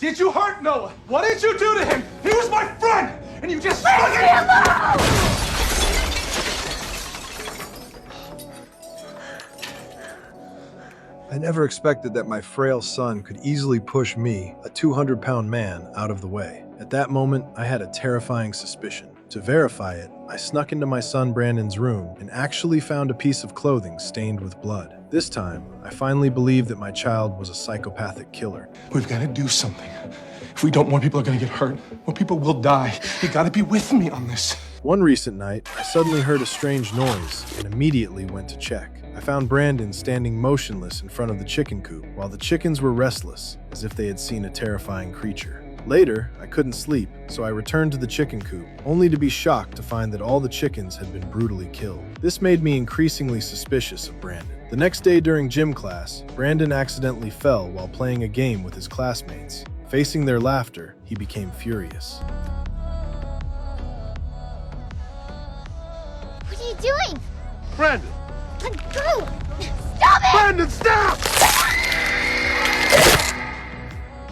Did you hurt Noah? What did you do to him? He was my friend, and you just Leave me alone! I never expected that my frail son could easily push me, a 200-pound man, out of the way. At that moment, I had a terrifying suspicion. To verify it, I snuck into my son Brandon's room and actually found a piece of clothing stained with blood. This time, I finally believed that my child was a psychopathic killer. We've got to do something. If we don't, more people are going to get hurt. More people will die. You got to be with me on this. One recent night, I suddenly heard a strange noise and immediately went to check. I found Brandon standing motionless in front of the chicken coop, while the chickens were restless, as if they had seen a terrifying creature. Later, I couldn't sleep, so I returned to the chicken coop, only to be shocked to find that all the chickens had been brutally killed. This made me increasingly suspicious of Brandon. The next day during gym class, Brandon accidentally fell while playing a game with his classmates. Facing their laughter, he became furious. What are you doing? Brandon! Let go! Stop it! Brandon, stop!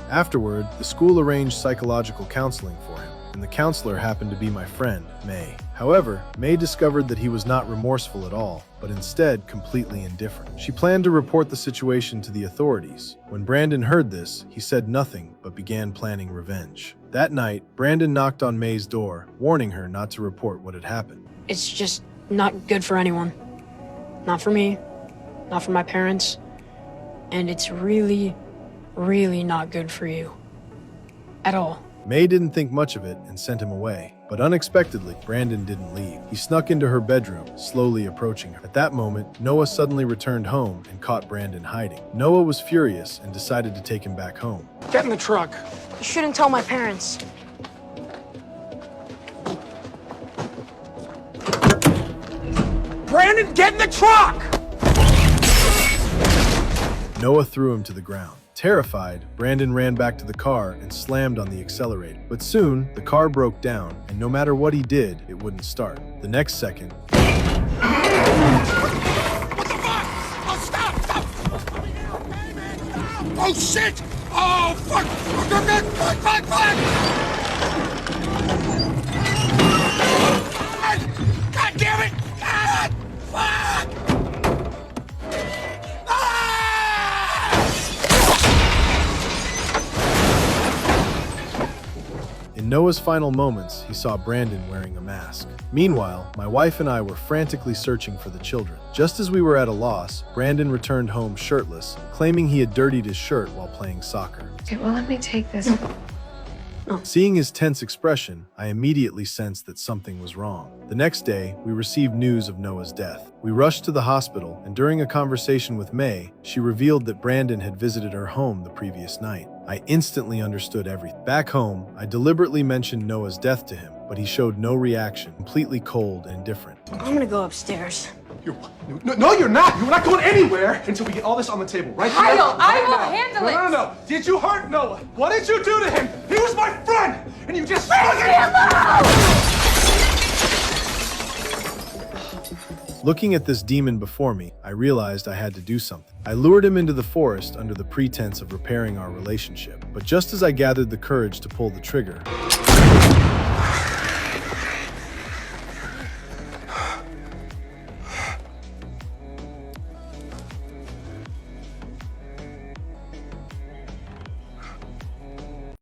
Afterward, the school arranged psychological counseling for him, and the counselor happened to be my friend, May. However, May discovered that he was not remorseful at all, but instead completely indifferent. She planned to report the situation to the authorities. When Brandon heard this, he said nothing but began planning revenge. That night, Brandon knocked on May's door, warning her not to report what had happened. It's just not good for anyone. Not for me, not for my parents, and it's really not good for you. At all. May didn't think much of it and sent him away. But unexpectedly, Brandon didn't leave. He snuck into her bedroom, slowly approaching her. At that moment, Noah suddenly returned home and caught Brandon hiding. Noah was furious and decided to take him back home. Get in the truck. You shouldn't tell my parents. Brandon, get in the truck! Noah threw him to the ground. Terrified, Brandon ran back to the car and slammed on the accelerator. But soon, the car broke down, and no matter what he did, it wouldn't start. The next second... What the fuck? Oh, stop! Oh, shit! Oh, fuck! Fuck! God damn it! God! Fuck! In Noah's final moments, he saw Brandon wearing a mask. Meanwhile, my wife and I were frantically searching for the children. Just as we were at a loss, Brandon returned home shirtless, claiming he had dirtied his shirt while playing soccer. Okay, well, let me take this. Seeing his tense expression, I immediately sensed that something was wrong. The next day, we received news of Noah's death. We rushed to the hospital, and during a conversation with May, she revealed that Brandon had visited her home the previous night. I instantly understood everything. Back home, I deliberately mentioned Noah's death to him, but he showed no reaction, completely cold and indifferent. I'm gonna go upstairs. No, you're not. You're not going anywhere until we get all this on the table, right? I now, will now. handle it. No. Did you hurt Noah? What did you do to him? He was my friend, and you just... Leave me alone! Looking at this demon before me, I realized I had to do something. I lured him into the forest under the pretense of repairing our relationship. But just as I gathered the courage to pull the trigger,